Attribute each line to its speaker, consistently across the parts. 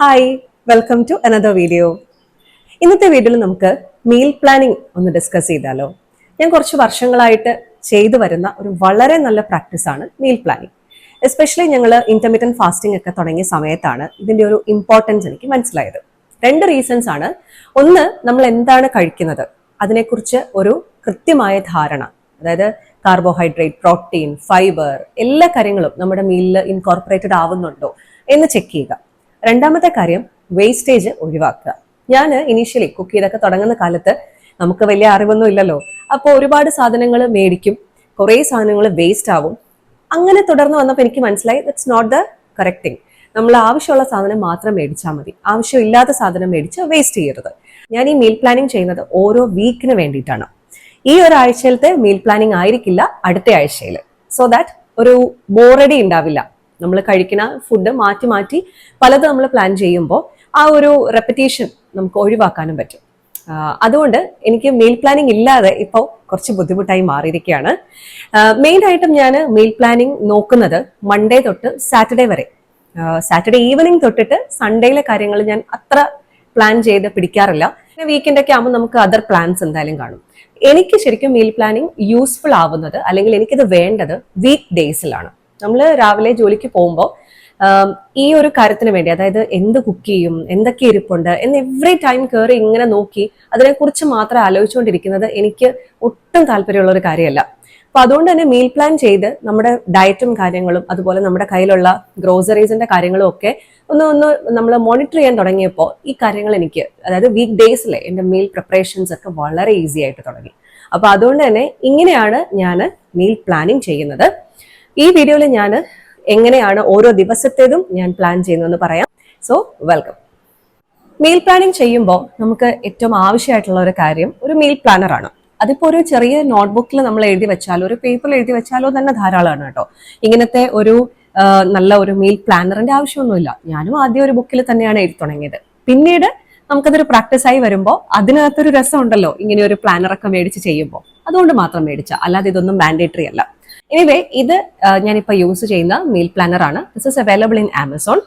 Speaker 1: Hi, welcome to another video. ഇന്നത്തെ വീഡിയോയിൽ നമുക്ക് മീൽ പ്ലാനിങ് ഒന്ന് ഡിസ്കസ് ചെയ്താലോ. ഞാൻ കുറച്ച് വർഷങ്ങളായിട്ട് ചെയ്തു വരുന്ന ഒരു വളരെ നല്ല പ്രാക്ടീസാണ് മീൽ പ്ലാനിങ്. എസ്പെഷ്യലി ഞങ്ങൾ ഇന്റർമീഡിയറ്റ് ഫാസ്റ്റിംഗ് ഒക്കെ തുടങ്ങിയ സമയത്താണ് ഇതിന്റെ ഒരു ഇമ്പോർട്ടൻസ് എനിക്ക് മനസ്സിലായത്. രണ്ട് റീസൺസ് ആണ്. ഒന്ന്, നമ്മൾ എന്താണ് കഴിക്കുന്നത് അതിനെക്കുറിച്ച് ഒരു കൃത്യമായ ധാരണ, അതായത് കാർബോഹൈഡ്രേറ്റ്, പ്രോട്ടീൻ, ഫൈബർ എല്ലാ കാര്യങ്ങളും നമ്മുടെ മീലിൽ ഇൻകോർപ്പറേറ്റഡ് ആവുന്നുണ്ടോ എന്ന് ചെക്ക് ചെയ്യുക. രണ്ടാമത്തെ കാര്യം, വേസ്റ്റേജ് ഒഴിവാക്കുക. ഞാൻ ഇനീഷ്യലി കുക്ക് ചെയ്തൊക്കെ തുടങ്ങുന്ന കാലത്ത് നമുക്ക് വലിയ അറിവൊന്നും ഇല്ലല്ലോ. അപ്പോൾ ഒരുപാട് സാധനങ്ങൾ മേടിക്കും, കുറേ സാധനങ്ങൾ വേസ്റ്റ് ആവും. അങ്ങനെ തുടർന്ന് വന്നപ്പോൾ എനിക്ക് മനസ്സിലായി that's not the correct thing. നമ്മൾ ആവശ്യമുള്ള സാധനം മാത്രം മേടിച്ചാൽ മതി, ആവശ്യമില്ലാത്ത സാധനം മേടിച്ച് വേസ്റ്റ് ചെയ്യരുത്. ഞാൻ ഈ മീൽ പ്ലാനിങ് ചെയ്യുന്നത് ഓരോ വീക്കിന് വേണ്ടിയിട്ടാണ്. ഈ ഒരാഴ്ചയിലത്തെ മീൽ പ്ലാനിങ് ആയിരിക്കില്ല അടുത്ത ആഴ്ചയിൽ. സോ ദാറ്റ് ഒരു ബോറടി ഉണ്ടാവില്ല. നമ്മൾ കഴിക്കുന്ന ഫുഡ് മാറ്റി മാറ്റി പലത് നമ്മൾ പ്ലാൻ ചെയ്യുമ്പോൾ ആ ഒരു റെപ്പറ്റീഷൻ നമുക്ക് ഒഴിവാക്കാനും പറ്റും. അതുകൊണ്ട് എനിക്ക് മീൽ പ്ലാനിങ് ഇല്ലാതെ ഇപ്പോൾ കുറച്ച് ബുദ്ധിമുട്ടായി മാറിയിരിക്കുകയാണ്. മെയിൻ ആയിട്ടും ഞാൻ മീൽ പ്ലാനിങ് നോക്കുന്നത് മൺഡേ തൊട്ട് സാറ്റർഡേ വരെ. സാറ്റർഡേ ഈവനിങ് തൊട്ടിട്ട് സൺഡേയിലെ കാര്യങ്ങൾ ഞാൻ അത്ര പ്ലാൻ ചെയ്ത് പിടിക്കാറില്ല. പിന്നെ വീക്കെൻഡ് ഒക്കെ ആകുമ്പോൾ നമുക്ക് അതർ പ്ലാൻസ് എന്തായാലും കാണും. എനിക്ക് ശരിക്കും മീൽ പ്ലാനിങ് യൂസ്ഫുൾ ആവുന്നത്, അല്ലെങ്കിൽ എനിക്കിത് വേണ്ടത് വീക്ക് ഡേയ്സിലാണ്. നമ്മൾ രാവിലെ ജോലിക്ക് പോകുമ്പോൾ ഈ ഒരു കാര്യത്തിന് വേണ്ടി, അതായത് എന്ത് കുക്ക് ചെയ്യും, എന്തൊക്കെ ഇരിപ്പുണ്ട് എന്ന് എവറി ടൈം കയറി ഇങ്ങനെ നോക്കി അതിനെക്കുറിച്ച് മാത്രം ആലോചിച്ചുകൊണ്ടിരിക്കുന്നത് എനിക്ക് ഒട്ടും താല്പര്യമുള്ള ഒരു കാര്യമല്ല. അപ്പൊ അതുകൊണ്ട് തന്നെ മീൽ പ്ലാൻ ചെയ്ത് നമ്മുടെ ഡയറ്റും കാര്യങ്ങളും അതുപോലെ നമ്മുടെ കയ്യിലുള്ള ഗ്രോസറീസിന്റെ കാര്യങ്ങളും ഒക്കെ ഒന്ന് നമ്മൾ മോണിറ്റർ ചെയ്യാൻ തുടങ്ങിയപ്പോൾ ഈ കാര്യങ്ങൾ എനിക്ക്, അതായത് വീക്ക് ഡേയ്സിലെ എൻ്റെ മീൽ പ്രിപ്പറേഷൻസ് ഒക്കെ വളരെ ഈസി ആയിട്ട് തുടങ്ങി. അപ്പൊ അതുകൊണ്ട് തന്നെ ഇങ്ങനെയാണ് ഞാൻ മീൽ പ്ലാനിങ് ചെയ്യുന്നത്. ഈ വീഡിയോയിൽ ഞാൻ എങ്ങനെയാണ് ഓരോ ദിവസത്തേതും ഞാൻ പ്ലാൻ ചെയ്യുന്നതെന്ന് പറയാം. So welcome. മീൽ പ്ലാനിങ് ചെയ്യുമ്പോൾ നമുക്ക് ഏറ്റവും ആവശ്യമായിട്ടുള്ള ഒരു കാര്യം ഒരു മീൽ പ്ലാനർ ആണ്. അതിപ്പോൾ ഒരു ചെറിയ നോട്ട്ബുക്കിൽ നമ്മൾ എഴുതി വെച്ചാലോ ഒരു പേപ്പറിൽ എഴുതി വെച്ചാലോ തന്നെ ധാരാളമാണ് കേട്ടോ. ഇങ്ങനത്തെ ഒരു നല്ല ഒരു മീൽ പ്ലാനറിന്റെ ആവശ്യമൊന്നുമില്ല. ഞാനും ആദ്യം ഒരു ബുക്കിൽ തന്നെയാണ് എഴുതി തുടങ്ങിയത്. പിന്നീട് നമുക്കതൊരു പ്രാക്ടീസ് ആയി വരുമ്പോൾ അതിനകത്തൊരു രസം ഉണ്ടല്ലോ ഇങ്ങനെ ഒരു പ്ലാനറൊക്കെ മേടിച്ച് ചെയ്യുമ്പോൾ. അതുകൊണ്ട് മാത്രം മേടിച്ച, അല്ലാതെ ഇതൊന്നും മാൻഡേറ്ററി അല്ല. എനിവേ, ഇത് ഞാനിപ്പോൾ യൂസ് ചെയ്യുന്ന മീൽ പ്ലാനർ ആണ്. This is available in Amazon.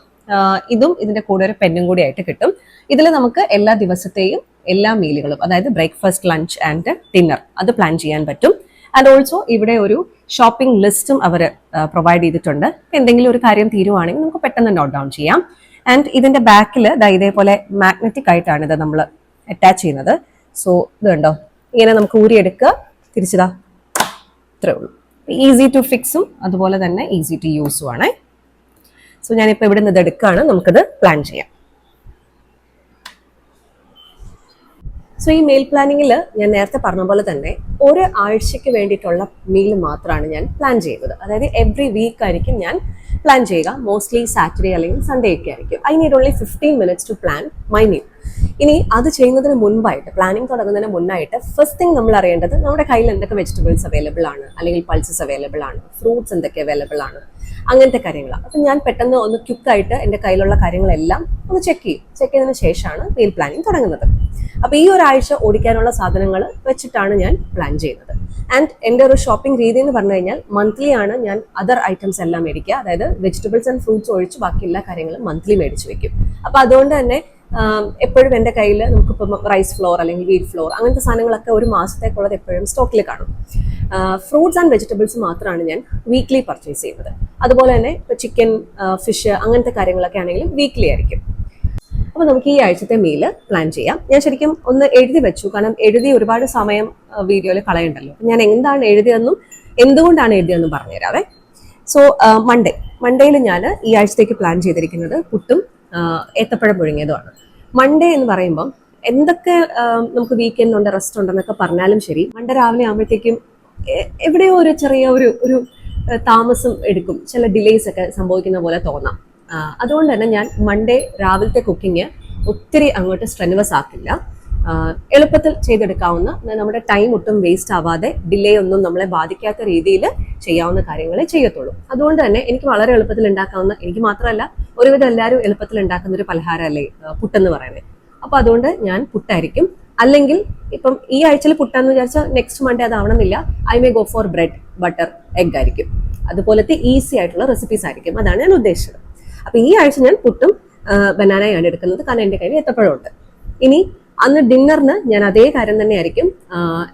Speaker 1: ഇതും ഇതിന്റെ കൂടെ ഒരു പെന്നും കൂടി ആയിട്ട് കിട്ടും. ഇതിൽ നമുക്ക് എല്ലാ ദിവസത്തെയും എല്ലാ മീലുകളും, അതായത് ബ്രേക്ക്ഫാസ്റ്റ്, ലഞ്ച് ആൻഡ് ഡിന്നർ, അത് പ്ലാൻ ചെയ്യാൻ പറ്റും. ആൻഡ് ഓൾസോ ഇവിടെ ഒരു ഷോപ്പിംഗ് ലിസ്റ്റും അവർ പ്രൊവൈഡ് ചെയ്തിട്ടുണ്ട്. എന്തെങ്കിലും ഒരു കാര്യം തീരുവാണെങ്കിൽ നമുക്ക് പെട്ടെന്ന് നോട്ട് ഡൗൺ ചെയ്യാം. ആൻഡ് ഇതിന്റെ ബാക്കിൽ ഇതേപോലെ മാഗ്നറ്റിക് ആയിട്ടാണ് ഇത് നമ്മൾ അറ്റാച്ച് ചെയ്യുന്നത്. സോ ഇത് കണ്ടോ, ഇങ്ങനെ നമുക്ക് ഊരിയെടുക്കുക, തിരിച്ചതാ, ഇത്രേ ഉള്ളൂ. ഈസി ടു ഫിക്സും അതുപോലെ തന്നെ ഈസി ടു യൂസും ആണ്. സോ ഞാനിപ്പോൾ ഇവിടെ നിന്ന് ഇത് എടുക്കുകയാണ്, നമുക്കിത് പ്ലാൻ ചെയ്യാം. സോ ഈ മീൽ പ്ലാനിങ്ങിൽ ഞാൻ നേരത്തെ പറഞ്ഞ പോലെ തന്നെ ഒരു ആഴ്ചയ്ക്ക് വേണ്ടിയിട്ടുള്ള മീൽ മാത്രമാണ് ഞാൻ പ്ലാൻ ചെയ്യുന്നത്. അതായത് എവറി വീക്ക് ആയിരിക്കും ഞാൻ പ്ലാൻ ചെയ്യുക. മോസ്റ്റ്ലി സാറ്റർഡേ അല്ലെങ്കിൽ സൺഡേ ഒക്കെ ആയിരിക്കും. I need only 15 minutes to plan my meal. ഇനി അത് ചെയ്യുന്നതിന് മുൻപായിട്ട്, പ്ലാനിങ് തുടങ്ങുന്നതിന് മുന്നായിട്ട് ഫസ്റ്റ് തിങ് നമ്മൾ അറിയേണ്ടത് നമ്മുടെ കയ്യിൽ എന്തൊക്കെ വെജിറ്റബിൾസ് അവൈലബിൾ ആണ്, അല്ലെങ്കിൽ പൾസസ് അവൈലബിൾ ആണ്, ഫ്രൂട്ട്സ് എന്തൊക്കെ അവൈലബിൾ ആണ്, അങ്ങനത്തെ കാര്യങ്ങളാണ്. അപ്പം ഞാൻ പെട്ടെന്ന് ഒന്ന് ക്വിക്കായിട്ട് എൻ്റെ കയ്യിലുള്ള കാര്യങ്ങളെല്ലാം ഒന്ന് ചെക്ക് ചെയ്യും. ചെക്ക് ചെയ്തതിന് ശേഷമാണ് മീൽ പ്ലാനിങ് തുടങ്ങുന്നത്. അപ്പോൾ ഈ ഒരാഴ്ച ഓടിക്കാനുള്ള സാധനങ്ങൾ വെച്ചിട്ടാണ് ഞാൻ പ്ലാൻ ചെയ്യുന്നത്. ആൻഡ് എൻ്റെ ഒരു ഷോപ്പിംഗ് രീതി എന്ന് പറഞ്ഞു കഴിഞ്ഞാൽ മന്ത്ലി ആണ് ഞാൻ അതർ ഐറ്റംസ് എല്ലാം മേടിക്കുക. അതായത് വെജിറ്റബിൾസ് ആൻഡ് ഫ്രൂട്ട്സ് ഒഴിച്ച് ബാക്കി എല്ലാ കാര്യങ്ങളും മന്ത്ലി മേടിച്ച് വെക്കും. അപ്പോൾ അതുകൊണ്ട് തന്നെ എപ്പോഴും എൻ്റെ കയ്യിൽ നമുക്കിപ്പം റൈസ് ഫ്ലോർ അല്ലെങ്കിൽ വീറ്റ് ഫ്ലോർ അങ്ങനത്തെ സാധനങ്ങളൊക്കെ ഒരു മാസത്തേക്കുള്ളത് എപ്പോഴും സ്റ്റോക്കിൽ കാണും. ഫ്രൂട്ട്സ് ആൻഡ് വെജിറ്റബിൾസ് മാത്രമാണ് ഞാൻ വീക്ക്ലി പർച്ചേസ് ചെയ്യുന്നത്. അതുപോലെ തന്നെ ഇപ്പോൾ ചിക്കൻ, ഫിഷ് അങ്ങനത്തെ കാര്യങ്ങളൊക്കെ ആണെങ്കിലും വീക്ക്ലി ആയിരിക്കും. അപ്പോൾ നമുക്ക് ഈ ആഴ്ചത്തെ മീല് പ്ലാൻ ചെയ്യാം. ഞാൻ ശരിക്കും ഒന്ന് എഴുതി വെച്ചു, കാരണം എഴുതി ഒരുപാട് സമയം വീഡിയോയിൽ കളയണ്ടല്ലോ. ഞാൻ എന്താണ് എഴുതിയതെന്നും എന്തുകൊണ്ടാണ് എഴുതിയതെന്നും പറഞ്ഞുതരാവേ. സോ മൺഡേയിൽ ഞാൻ ഈ ആഴ്ചത്തേക്ക് പ്ലാൻ ചെയ്തിരിക്കുന്നത് പുട്ടും ഏത്തപ്പഴം പുഴുങ്ങിയതുമാണ്. മൺഡേ എന്ന് പറയുമ്പം എന്തൊക്കെ നമുക്ക് വീക്കെൻഡ് ഉണ്ട്, റെസ്റ്റ് ഉണ്ടെന്നൊക്കെ പറഞ്ഞാലും ശരി, മൺഡേ രാവിലെ ആകുമ്പോഴത്തേക്കും എവിടെയോ ഒരു ചെറിയ ഒരു താമസം എടുക്കും, ചില ഡിലേസ് ഒക്കെ സംഭവിക്കുന്ന പോലെ തോന്നാം. അതുകൊണ്ട് തന്നെ ഞാൻ മൺഡേ രാവിലത്തെ കുക്കിംഗ് ഒത്തിരി അങ്ങോട്ട് സ്ട്രെനുവസ് ആക്കില്ല. എളുപ്പത്തിൽ ചെയ്തെടുക്കാവുന്ന, നമ്മുടെ ടൈം ഒട്ടും വേസ്റ്റ് ആവാതെ ഡിലേ ഒന്നും നമ്മളെ ബാധിക്കാത്ത രീതിയിൽ ചെയ്യാവുന്ന കാര്യങ്ങളെ ചെയ്യത്തുള്ളൂ. അതുകൊണ്ട് തന്നെ എനിക്ക് വളരെ എളുപ്പത്തിൽ ഉണ്ടാക്കാവുന്ന, എനിക്ക് മാത്രമല്ല ഒരുവിധം എല്ലാവരും എളുപ്പത്തിൽ ഉണ്ടാക്കുന്ന ഒരു പലഹാരമല്ലേ പുട്ടെന്ന് പറയുന്നത്. അപ്പൊ അതുകൊണ്ട് ഞാൻ പുട്ടായിരിക്കും. അല്ലെങ്കിൽ ഇപ്പം ഈ ആഴ്ചയിൽ പുട്ടാന്ന് വിചാരിച്ചാൽ നെക്സ്റ്റ് മൺഡേ അതാവണമെന്നില്ല. I may go for bread, butter, egg ആയിരിക്കും. അതുപോലത്തെ ഈസി ആയിട്ടുള്ള റെസിപ്പീസ് ആയിരിക്കും. അതാണ് ഞാൻ ഉദ്ദേശിച്ചത്. അപ്പൊ ഈ ആഴ്ച ഞാൻ പുട്ടും ബനാനയാണ് എടുക്കുന്നത്, കാരണം എൻ്റെ കയ്യിൽ ഏത്തപ്പഴമുണ്ട്. ഇനി അന്ന് ഡിന്നറിന് ഞാൻ അതേ കാര്യം തന്നെ ആയിരിക്കും,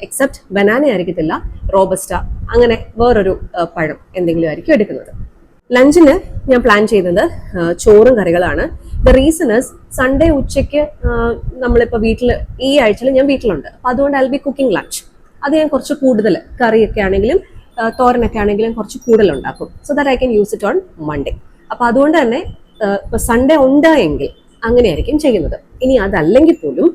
Speaker 1: എക്സെപ്റ്റ് ബനാന ആയിരിക്കത്തില്ല, റോബസ്റ്റ അങ്ങനെ വേറൊരു പഴം എന്തെങ്കിലും ആയിരിക്കും എടുക്കുന്നത്. ലഞ്ചിന് ഞാൻ പ്ലാൻ ചെയ്യുന്നത് ചോറും കറികളാണ്. ദ റീസൺ ഇസ് സൺഡേ ഉച്ചയ്ക്ക് നമ്മളിപ്പോൾ ഈ ആഴ്ചയിൽ ഞാൻ വീട്ടിലുണ്ട്. അപ്പം അതുകൊണ്ട് ഐ ബി കുക്കിംഗ് ലഞ്ച്. അത് ഞാൻ കുറച്ച് കൂടുതൽ കറിയൊക്കെ ആണെങ്കിലും തോരനൊക്കെ ആണെങ്കിലും കുറച്ച് കൂടുതൽ ഉണ്ടാക്കും, so that I can use it on Monday. അപ്പം അതുകൊണ്ട് തന്നെ ഇപ്പോൾ സൺഡേ ഉണ്ട് എങ്കിൽ അങ്ങനെയായിരിക്കും ചെയ്യുന്നത്. ഇനി അതല്ലെങ്കിൽ പോലും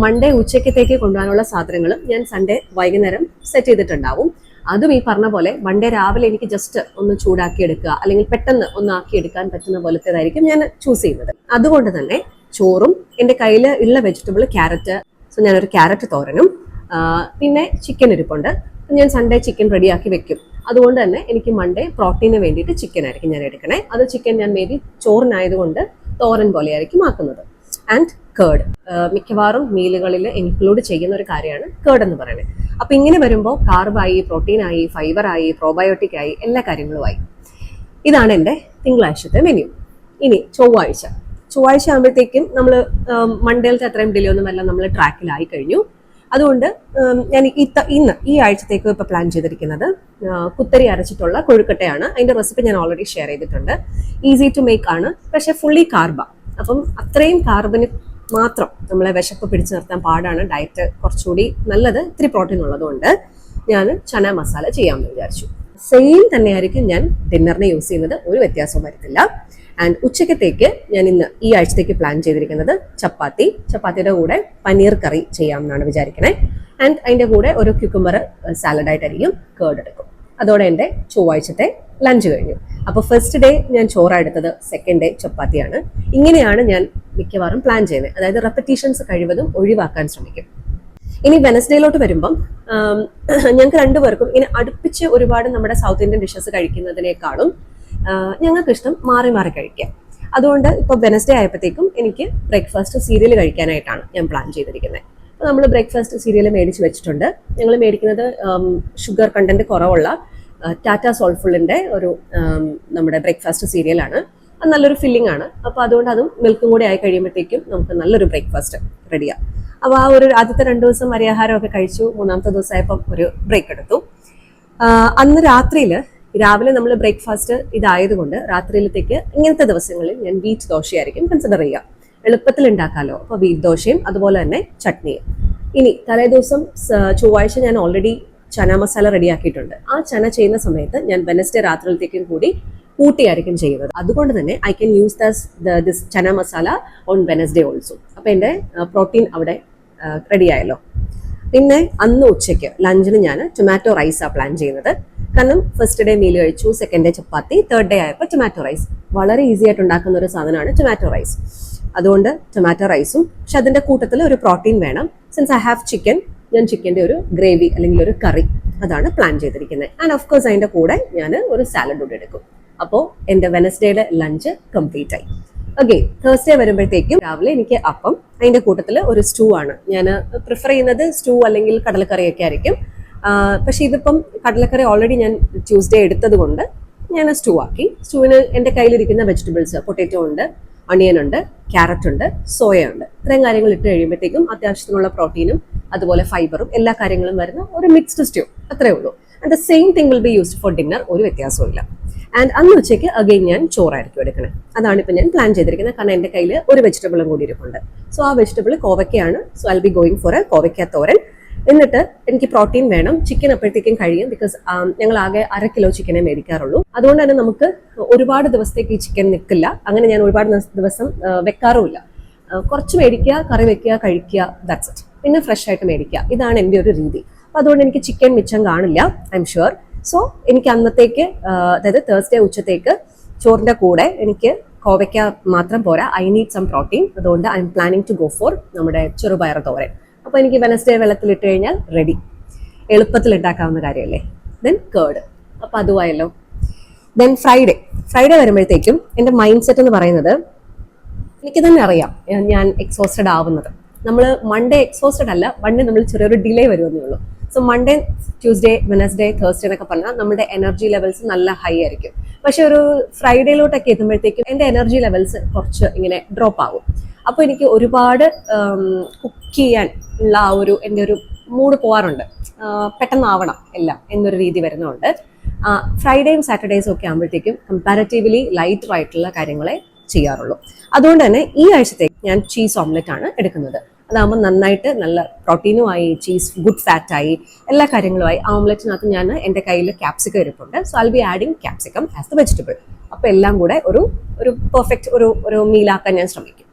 Speaker 1: മൺഡേ ഉച്ചക്കത്തേക്ക് കൊണ്ടുപോകാനുള്ള സാധനങ്ങൾ ഞാൻ സൺഡേ വൈകുന്നേരം സെറ്റ് ചെയ്തിട്ടുണ്ടാവും. അതും ഈ പറഞ്ഞ പോലെ മൺഡേ രാവിലെ എനിക്ക് ജസ്റ്റ് ഒന്ന് ചൂടാക്കി എടുക്കുക അല്ലെങ്കിൽ പെട്ടെന്ന് ഒന്ന് ആക്കി എടുക്കാൻ പറ്റുന്ന പോലത്തേതായിരിക്കും ഞാൻ ചൂസ് ചെയ്യുന്നത്. അതുകൊണ്ട് തന്നെ ചോറും എൻ്റെ കയ്യിൽ ഉള്ള വെജിറ്റബിൾ ക്യാരറ്റ്, സോ ഞാനൊരു ക്യാരറ്റ് തോരനും പിന്നെ ചിക്കൻ ഇരിപ്പുണ്ട്. ഞാൻ സൺഡേ ചിക്കൻ റെഡിയാക്കി വെക്കും. അതുകൊണ്ട് തന്നെ എനിക്ക് മൺഡേ പ്രോട്ടീന് വേണ്ടിയിട്ട് ചിക്കൻ ആയിരിക്കും ഞാൻ എടുക്കണേ. അത് ചിക്കൻ ഞാൻ മേ ബി ചോറിനായതുകൊണ്ട് തോരൻ പോലെ ആയിരിക്കും ആക്കുന്നത്. ആൻഡ് കേർഡ് മിക്കവാറും മീലുകളിൽ ഇൻക്ലൂഡ് ചെയ്യുന്ന ഒരു കാര്യമാണ് കേർഡ് എന്ന് പറയുന്നത്. അപ്പൊ ഇങ്ങനെ വരുമ്പോൾ കാർബായി, പ്രോട്ടീനായി, ഫൈബറായി, പ്രോബയോട്ടിക് ആയി, എല്ലാ കാര്യങ്ങളുമായി. ഇതാണ് എൻ്റെ തിങ്കളാഴ്ചത്തെ മെനു. ഇനി ചൊവ്വാഴ്ച ആകുമ്പോഴത്തേക്കും നമ്മൾ മൺഡേയിലത്തെ അത്രയും ഡിലേ ഒന്നും എല്ലാം നമ്മൾ ട്രാക്കിലായി കഴിഞ്ഞു. അതുകൊണ്ട് ഞാൻ ഇന്ന് ഈ ആഴ്ചത്തേക്ക് ഇപ്പൊ പ്ലാൻ ചെയ്തിരിക്കുന്നത് കുത്തരി അരച്ചിട്ടുള്ള കൊഴുക്കട്ടയാണ്. അതിന്റെ റെസിപ്പി ഞാൻ ഓൾറെഡി ഷെയർ ചെയ്തിട്ടുണ്ട്. ഈസി ടു മേക്ക് ആണ്, പക്ഷെ ഫുള്ളി കാർബ. അപ്പം അത്രയും കാർബിന് മാത്രം നമ്മളെ വിശപ്പ് പിടിച്ചു നിർത്താൻ പാടാണ്. ഡയറ്റ് കുറച്ചുകൂടി നല്ലത് ഇത്തിരി പ്രോട്ടീൻ ഉള്ളതുകൊണ്ട് ഞാൻ ചന മസാല ചെയ്യാമെന്ന് വിചാരിച്ചു. സെയിം തന്നെയായിരിക്കും ഞാൻ ഡിന്നറിന് യൂസ് ചെയ്യുന്നത്, ഒരു വ്യത്യാസവും വരത്തില്ല. ആൻഡ് ഉച്ചക്കത്തേക്ക് ഞാൻ ഇന്ന് ഈ ആഴ്ചത്തേക്ക് പ്ലാൻ ചെയ്തിരിക്കുന്നത് ചപ്പാത്തിയുടെ കൂടെ പനീർ കറി ചെയ്യാമെന്നാണ് വിചാരിക്കണേ. ആൻഡ് അതിൻ്റെ കൂടെ ഒരു ക്യൂക്കുംബർ സാലഡായിട്ടായിരിക്കും കേർഡ് എടുക്കും. അതോടെ എൻ്റെ ചൊവ്വാഴ്ചത്തെ ലഞ്ച് കഴിഞ്ഞു. അപ്പോൾ ഫസ്റ്റ് ഡേ ഞാൻ ചോറെടുത്തത്, സെക്കൻഡ് ഡേ ചപ്പാത്തിയാണ്. ഇങ്ങനെയാണ് ഞാൻ മിക്കവാറും പ്ലാൻ ചെയ്യുന്നത്. അതായത് റെപ്പറ്റീഷൻസ് കഴിവതും ഒഴിവാക്കാൻ ശ്രമിക്കും. ഇനി വെനസ്ഡേയിലോട്ട് വരുമ്പം ഞങ്ങൾക്ക് രണ്ടുപേർക്കും ഇങ്ങനെ അടുപ്പിച്ച് ഒരുപാട് നമ്മുടെ സൗത്ത് ഇന്ത്യൻ ഡിഷസ് കഴിക്കുന്നതിനേക്കാളും ഞങ്ങൾക്ക് ഇഷ്ടം മാറി മാറി കഴിക്കാം. അതുകൊണ്ട് ഇപ്പോൾ വെനസ്ഡേ ആയപ്പോഴത്തേക്കും എനിക്ക് ബ്രേക്ക്ഫാസ്റ്റ് സീരിയൽ കഴിക്കാനായിട്ടാണ് ഞാൻ പ്ലാൻ ചെയ്തിരിക്കുന്നത്. അപ്പോൾ നമ്മൾ ബ്രേക്ക്ഫാസ്റ്റ് സീരിയൽ മേടിച്ച് വെച്ചിട്ടുണ്ട്. ഞങ്ങൾ മേടിക്കുന്നത് ഷുഗർ കണ്ടന്റ് കുറവുള്ള ടാറ്റ സോൾഫുള്ളിൻ്റെ ഒരു നമ്മുടെ ബ്രേക്ക്ഫാസ്റ്റ് സീരിയലാണ്. അത് നല്ലൊരു ഫില്ലിംഗ് ആണ്. അപ്പോൾ അതുകൊണ്ട് അതും മിൽക്കും കൂടി ആയി കഴിയുമ്പോഴത്തേക്കും നമുക്ക് നല്ലൊരു ബ്രേക്ക്ഫാസ്റ്റ് റെഡിയാണ്. അപ്പോൾ ആ ഒരു ആദ്യത്തെ 2 ദിവസം അരിയാഹാരമൊക്കെ കഴിച്ചു. 3-ാമത്തെ ദിവസമായപ്പം ഒരു ബ്രേക്ക് എടുത്തു. അന്ന് രാവിലെ നമ്മൾ ബ്രേക്ക്ഫാസ്റ്റ് ഇതായതുകൊണ്ട് രാത്രിയിലത്തേക്ക് ഇങ്ങനത്തെ ദിവസങ്ങളിൽ ഞാൻ വീറ്റ് ദോശയായിരിക്കും കൺസിഡർ ചെയ്യുക. എളുപ്പത്തിൽ ഉണ്ടാക്കാമല്ലോ. അപ്പോൾ വീറ്റ് ദോശയും അതുപോലെ തന്നെ ചട്നിയും. ഇനി തലേദിവസം ചൊവ്വാഴ്ച ഞാൻ ഓൾറെഡി ചന മസാല റെഡിയാക്കിയിട്ടുണ്ട്. ആ ചന ചെയ്യുന്ന സമയത്ത് ഞാൻ വെനസ്ഡേ രാത്രിയിലത്തേക്കും കൂടി കൂട്ടിയായിരിക്കും ചെയ്യുന്നത്. അതുകൊണ്ട് തന്നെ I can use this chana masala on Wednesday also. അപ്പോൾ എൻ്റെ പ്രോട്ടീൻ അവിടെ റെഡിയായല്ലോ. പിന്നെ അന്ന് ഉച്ചയ്ക്ക് ലഞ്ചിന് ഞാൻ ടൊമാറ്റോ റൈസാണ് പ്ലാൻ ചെയ്യുന്നത്. കാരണം ഫസ്റ്റ് ഡേ മീൽ കഴിച്ചു, സെക്കൻഡ് ഡേ ചപ്പാത്തി, തേർഡ് ഡേ ആയപ്പോൾ ടൊമാറ്റോ റൈസ്. വളരെ ഈസി ആയിട്ട് ഉണ്ടാക്കുന്ന ഒരു സാധനമാണ് ടൊമാറ്റോ റൈസ്. അതുകൊണ്ട് ടൊമാറ്റോ റൈസും, പക്ഷെ അതിൻ്റെ കൂട്ടത്തിൽ ഒരു പ്രോട്ടീൻ വേണം. സിൻസ് ഐ ഹാവ് ചിക്കൻ, ഞാൻ ചിക്കൻ്റെ ഒരു ഗ്രേവി അല്ലെങ്കിൽ ഒരു കറി അതാണ് പ്ലാൻ ചെയ്തിരിക്കുന്നത്. ആൻഡ് ഓഫ് കോഴ്സ് അതിൻ്റെ കൂടെ ഞാൻ ഒരു സാലഡ് കൂടെ എടുക്കും. അപ്പോൾ എൻ്റെ വെനസ്ഡേയുടെ ലഞ്ച് കംപ്ലീറ്റ് ആയി. ഓക്കെ, തേഴ്സ്ഡേ വരുമ്പോഴത്തേക്കും രാവിലെ എനിക്ക് അപ്പം, അതിൻ്റെ കൂട്ടത്തിൽ ഒരു സ്റ്റൂ ആണ്. ഞാൻ പ്രിഫർ ചെയ്യുന്നത് സ്റ്റൂ അല്ലെങ്കിൽ കടലക്കറിയൊക്കെ ആയിരിക്കും. പക്ഷെ ഇതിപ്പം കടലക്കറി ഓൾറെഡി ഞാൻ ട്യൂസ്ഡേ എടുത്തത് കൊണ്ട് ഞാൻ സ്റ്റൂ ആക്കി. സ്റ്റൂവിന് എൻ്റെ കയ്യിലിരിക്കുന്ന വെജിറ്റബിൾസ്, പൊട്ടാറ്റോ ഉണ്ട്, അണിയൻ ഉണ്ട്, ക്യാരറ്റ് ഉണ്ട്, സോയ ഉണ്ട്. ഇത്രയും കാര്യങ്ങൾ ഇട്ട് കഴിയുമ്പോഴത്തേക്കും അത്യാവശ്യത്തിനുള്ള പ്രോട്ടീനും അതുപോലെ ഫൈബറും എല്ലാ കാര്യങ്ങളും വരുന്ന ഒരു മിക്സ്ഡ് സ്റ്റൂ, അത്രേ ഉള്ളൂ. And the same thing will be used for dinner, ഒരു വ്യത്യാസവും ഇല്ല. ആൻഡ് അന്ന് ഉച്ചയ്ക്ക് അഗെയിൻ ഞാൻ ചോറായിരിക്കും എടുക്കണേ. അതാണ് ഇപ്പം ഞാൻ പ്ലാൻ ചെയ്തിരിക്കുന്നത്. കാരണം എൻ്റെ കയ്യിൽ ഒരു വെജിറ്റബിളും കൂടി ഇരിപ്പുണ്ട്. സോ ആ വെജിറ്റബിൾ കോവയ്ക്കയാണ്. So I be going for a കോവയ്ക്ക തോരൻ. എന്നിട്ട് എനിക്ക് പ്രോട്ടീൻ വേണം. ചിക്കൻ അപ്പോഴത്തേക്കും കഴിയും. ബിക്കോസ് ഞങ്ങൾ ആകെ 1/2 കിലോ ചിക്കനെ മേടിക്കാറുള്ളൂ. അതുകൊണ്ട് തന്നെ നമുക്ക് ഒരുപാട് ദിവസത്തേക്ക് ഈ ചിക്കൻ നിൽക്കില്ല. അങ്ങനെ ഞാൻ ഒരുപാട് ദിവസം വെക്കാറുമില്ല. കുറച്ച് മേടിക്കുക, കറി വെക്കുക, കഴിക്കുക, ദാറ്റ്സ് ഇറ്റ്. പിന്നെ ഫ്രഷ് ആയിട്ട് മേടിക്കുക. ഇതാണ് എൻ്റെ ഒരു രീതി. അപ്പോൾ അതുകൊണ്ട് എനിക്ക് ചിക്കൻ മിച്ചം കാണില്ല, ഐ എം ഷുവർ. സോ എനിക്ക് അന്നത്തേക്ക്, അതായത് തേഴ്സ്ഡേ ഉച്ചത്തേക്ക് ചോറിൻ്റെ കൂടെ എനിക്ക് കോവയ്ക്ക മാത്രം പോരാ, ഐ നീഡ് സം പ്രോട്ടീൻ. അതുകൊണ്ട് I am planning to go for നമ്മുടെ ചെറുപയർ തോരൻ. അപ്പോൾ എനിക്ക് വെനസ്ഡേ വെള്ളത്തിലിട്ട് കഴിഞ്ഞാൽ റെഡി. എളുപ്പത്തിൽ ഉണ്ടാക്കാവുന്ന കാര്യമല്ലേ. ദെൻ കേർഡ്, അപ്പോൾ അതുമായല്ലോ. ദെൻ ഫ്രൈഡേ വരുമ്പോഴത്തേക്കും എൻ്റെ മൈൻഡ് സെറ്റ് എന്ന് പറയുന്നത്, എനിക്ക് തന്നെ അറിയാം ഞാൻ എക്സോസ്റ്റഡ് ആവുന്നത്. നമ്മൾ മൺഡേ എക്സോസ്റ്റഡ് അല്ല, മൺഡേ നമ്മൾ ചെറിയൊരു ഡിലേ വരുമെന്നേ ഉള്ളൂ. So Monday, Tuesday, Wednesday, Thursday എന്നൊക്കെ പറഞ്ഞാൽ നമ്മുടെ എനർജി ലെവൽസ് നല്ല ഹൈ ആയിരിക്കും. പക്ഷെ ഒരു ഫ്രൈഡേയിലോട്ടൊക്കെ എത്തുമ്പോഴത്തേക്കും എൻ്റെ എനർജി ലെവൽസ് കുറച്ച് ഇങ്ങനെ ഡ്രോപ്പ് ആകും. അപ്പോൾ എനിക്ക് ഒരുപാട് കുക്ക് ചെയ്യാൻ ഉള്ള ആ ഒരു എൻ്റെ ഒരു മൂഡ് പോകാറുണ്ട്. പെട്ടെന്നാവണം എല്ലാം എന്നൊരു രീതി വരുന്നുണ്ട്. ഫ്രൈഡേയും സാറ്റർഡേസും ഒക്കെ ആകുമ്പോഴത്തേക്കും കമ്പാരറ്റീവ്ലി ലൈറ്റർ ആയിട്ടുള്ള കാര്യങ്ങളെ ചെയ്യാറുള്ളൂ. അതുകൊണ്ട് തന്നെ ഈ ആഴ്ചത്തേക്ക് ഞാൻ ചീസ് ഓംലെറ്റ് ആണ് എടുക്കുന്നത്. അതാകുമ്പോൾ നന്നായിട്ട് നല്ല പ്രോട്ടീനുമായി, ചീസ് ഗുഡ് ഫാറ്റായി, എല്ലാ കാര്യങ്ങളുമായി. ഓംലെറ്റിനകത്ത് ഞാൻ എൻ്റെ കയ്യിൽ ക്യാപ്സിക്കം ഇരിപ്പുണ്ട്. So I B adding capsicum as the vegetable. അപ്പോൾ എല്ലാം കൂടെ ഒരു പെർഫെക്റ്റ് ഒരു മീലാക്കാൻ ഞാൻ ശ്രമിക്കും.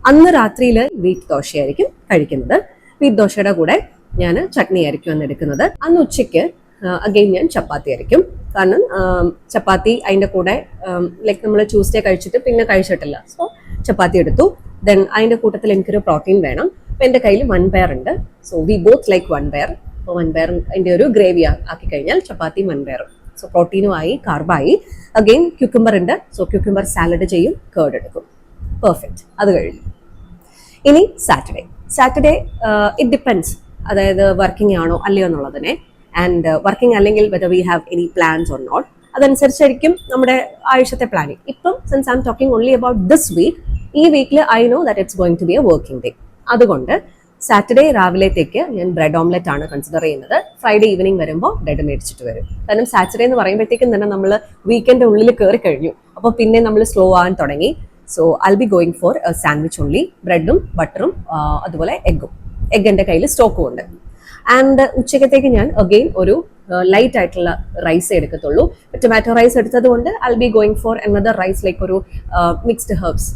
Speaker 1: അന്ന് രാത്രിയിൽ വീറ്റ് ദോശയായിരിക്കും കഴിക്കുന്നത്. വീറ്റ് ദോശയുടെ കൂടെ ഞാൻ ചട്നി ആയിരിക്കും അന്ന് എടുക്കുന്നത്. അന്ന് ഉച്ചയ്ക്ക് അഗെയിൻ ഞാൻ ചപ്പാത്തി ആയിരിക്കും. കാരണം ചപ്പാത്തി അതിൻ്റെ കൂടെ ലൈക്ക് നമ്മൾ ട്യൂസ്ഡേ കഴിച്ചിട്ട് പിന്നെ കഴിച്ചിട്ടില്ല. സോ ചപ്പാത്തി എടുത്തു. ദെൻ അതിൻ്റെ കൂട്ടത്തിൽ എനിക്കൊരു പ്രോട്ടീൻ വേണം. അപ്പം എൻ്റെ കയ്യിൽ വൻപയർ ഉണ്ട്. സോ വി ബോത്ത് ലൈക്ക് വൻപയർ. അപ്പോൾ വൻപയർ അതിൻ്റെ ഒരു ഗ്രേവി ആക്കി കഴിഞ്ഞാൽ ചപ്പാത്തി വൻപയറും. സോ പ്രോട്ടീനുമായി, കാർബായി. അഗെയിൻ ക്യൂക്കുംബർ ഉണ്ട്. സോ ക്യൂക്കുംബർ സാലഡ് ചെയ്യും, കേർഡ് എടുക്കും. പെർഫെക്റ്റ്. അത് കഴിഞ്ഞു. ഇനി സാറ്റർഡേ ഇറ്റ് ഡിപ്പെൻഡ്സ്, അതായത് വർക്കിംഗ് ആണോ അല്ലയോ എന്നുള്ളതിനെ. ആൻഡ് വർക്കിംഗ് അല്ലെങ്കിൽ whether we have any plans or not, അതനുസരിച്ചായിരിക്കും നമ്മുടെ ആഴ്ചത്തെ പ്ലാനിങ്. ഇപ്പം since I'm talking only about this week, ഈ വീക്കിൽ I know that it's going to be a working day. അതുകൊണ്ട് സാറ്റർഡേ രാവിലത്തേക്ക് ഞാൻ ബ്രെഡ് ഓംലെറ്റ് ആണ് കൺസിഡർ ചെയ്യുന്നത്. ഫ്രൈഡേ ഈവനിങ് വരുമ്പോൾ ബ്രെഡ് മേടിച്ചിട്ട് വരും. കാരണം സാറ്റർഡേ എന്ന് പറയുമ്പോഴത്തേക്കും തന്നെ നമ്മൾ വീക്കെൻഡ് ഉള്ളിൽ കയറി കഴിഞ്ഞു. അപ്പോൾ പിന്നെ നമ്മൾ സ്ലോ ആവാൻ തുടങ്ങി. So I be going for A sandwich only, ബ്രെഡും ബട്ടറും അതുപോലെ എഗ്ഗും. എഗ് എൻ്റെ കയ്യിൽ സ്റ്റോക്കും ഉണ്ട്. ആൻഡ് ഉച്ചക്കത്തേക്ക് ഞാൻ അഗെയിൻ ഒരു ലൈറ്റ് ആയിട്ടുള്ള റൈസ് എടുക്കത്തുള്ളൂ. ടൊമാറ്റോ റൈസ് എടുത്തത് കൊണ്ട് I be going for another rice like ഒരു മിക്സ്ഡ് ഹെർബ്സ്.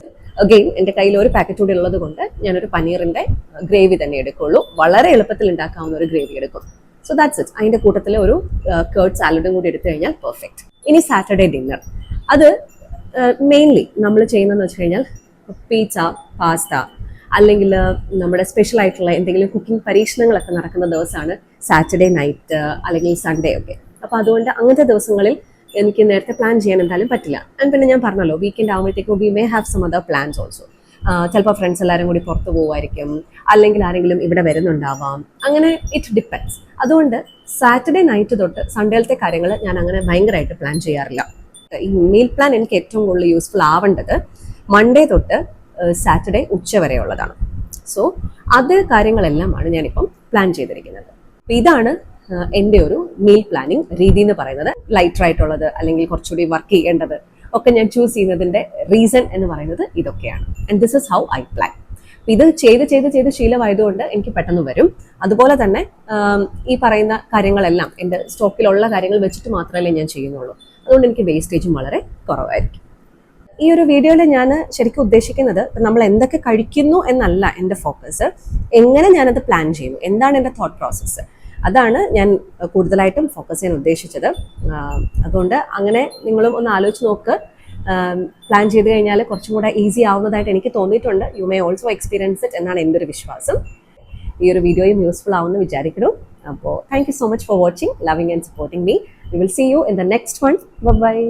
Speaker 1: അഗെയിൻ എൻ്റെ കയ്യിൽ ഒരു പാക്കറ്റ് കൂടി ഉള്ളത് കൊണ്ട് ഞാനൊരു പനീറിൻ്റെ ഗ്രേവി തന്നെ എടുക്കുള്ളൂ. വളരെ എളുപ്പത്തിൽ ഉണ്ടാക്കാവുന്ന ഒരു ഗ്രേവി എടുക്കും. So that's it. അതിൻ്റെ കൂട്ടത്തിൽ ഒരു കേർഡ് സാലഡും കൂടി എടുത്തു കഴിഞ്ഞാൽ പെർഫെക്റ്റ്. ഇനി സാറ്റർഡേ ഡിന്നർ, അത് മെയിൻലി നമ്മൾ ചെയ്യുന്നതെന്ന് വെച്ച് കഴിഞ്ഞാൽ പിസ്സ, പാസ്ത, അല്ലെങ്കിൽ നമ്മുടെ സ്പെഷ്യൽ ആയിട്ടുള്ള എന്തെങ്കിലും കുക്കിംഗ് പരീക്ഷണങ്ങളൊക്കെ നടക്കുന്ന ദിവസമാണ് സാറ്റർഡേ നൈറ്റ് അല്ലെങ്കിൽ സൺഡേ ഒക്കെ. അപ്പോൾ അതുകൊണ്ട് അങ്ങനത്തെ ദിവസങ്ങളിൽ എനിക്ക് നേരത്തെ പ്ലാൻ ചെയ്യാൻ എന്തായാലും പറ്റില്ല. ആൻഡ് പിന്നെ ഞാൻ പറഞ്ഞല്ലോ, വീക്കെൻഡ് ആകുമ്പോഴത്തേക്കും we may have some other plans also. ചിലപ്പോൾ ഫ്രണ്ട്സ് എല്ലാവരും കൂടി പുറത്ത് പോകുമായിരിക്കും, അല്ലെങ്കിൽ ആരെങ്കിലും ഇവിടെ വരുന്നുണ്ടാവാം. അങ്ങനെ ഇറ്റ് ഡിപ്പെൻഡ്സ്. അതുകൊണ്ട് സാറ്റർഡേ നൈറ്റ് തൊട്ട് സൺഡേയിലത്തെ കാര്യങ്ങൾ ഞാൻ അങ്ങനെ ഭയങ്കരമായിട്ട് പ്ലാൻ ചെയ്യാറില്ല. ഈ മീൽ പ്ലാൻ എനിക്ക് ഏറ്റവും കൂടുതൽ യൂസ്ഫുൾ ആവേണ്ടത് മൺഡേ തൊട്ട് സാറ്റർഡേ ഉച്ച വരെയുള്ളതാണ്. സോ അത് കാര്യങ്ങളെല്ലാമാണ് ഞാനിപ്പം പ്ലാൻ ചെയ്തിരിക്കുന്നത്. ഇതാണ് എൻ്റെ ഒരു മീൽ പ്ലാനിങ് രീതി എന്ന് പറയുന്നത്. ലൈറ്റർ ആയിട്ടുള്ളത് അല്ലെങ്കിൽ കുറച്ചുകൂടി വർക്ക് ചെയ്യേണ്ടത് ഒക്കെ ഞാൻ ചൂസ് ചെയ്യുന്നതിൻ്റെ റീസൺ എന്ന് പറയുന്നത് ഇതൊക്കെയാണ്. And this is how I plan. ഇത് ചെയ്ത് ശീലമായതുകൊണ്ട് എനിക്ക് പെട്ടെന്ന് വരും. അതുപോലെ തന്നെ ഈ പറയുന്ന കാര്യങ്ങളെല്ലാം എൻ്റെ സ്റ്റോക്കിലുള്ള കാര്യങ്ങൾ വെച്ചിട്ട് മാത്രമല്ലേ ഞാൻ ചെയ്യുന്നുള്ളൂ. അതുകൊണ്ട് എനിക്ക് വേസ്റ്റേജും വളരെ കുറവായിരിക്കും. ഈ ഒരു വീഡിയോയിൽ ഞാൻ ശരിക്കും ഉദ്ദേശിക്കുന്നത് നമ്മൾ എന്തൊക്കെ കഴിക്കുന്നു എന്നല്ല എൻ്റെ ഫോക്കസ്, എങ്ങനെ ഞാനത് പ്ലാൻ ചെയ്യുന്നു, എന്താണ് എൻ്റെ തോട്ട് പ്രോസസ്സ്, അതാണ് ഞാൻ കൂടുതലായിട്ടും ഫോക്കസ് ചെയ്യാൻ ഉദ്ദേശിച്ചത്. അതുകൊണ്ട് അങ്ങനെ നിങ്ങളും ഒന്ന് ആലോചിച്ച് നോക്ക്. പ്ലാൻ ചെയ്ത് കഴിഞ്ഞാൽ കുറച്ചും കൂടെ ഈസി ആവുന്നതായിട്ട് എനിക്ക് തോന്നിയിട്ടുണ്ട്. You may also experience it എന്നാണ് എൻ്റെ ഒരു വിശ്വാസം. ഈ ഒരു വീഡിയോയും യൂസ്ഫുൾ ആവുമെന്ന് വിചാരിക്കുന്നു. അപ്പോൾ thank you so much for watching, loving and supporting me. We will see you in the next one. Bye bye.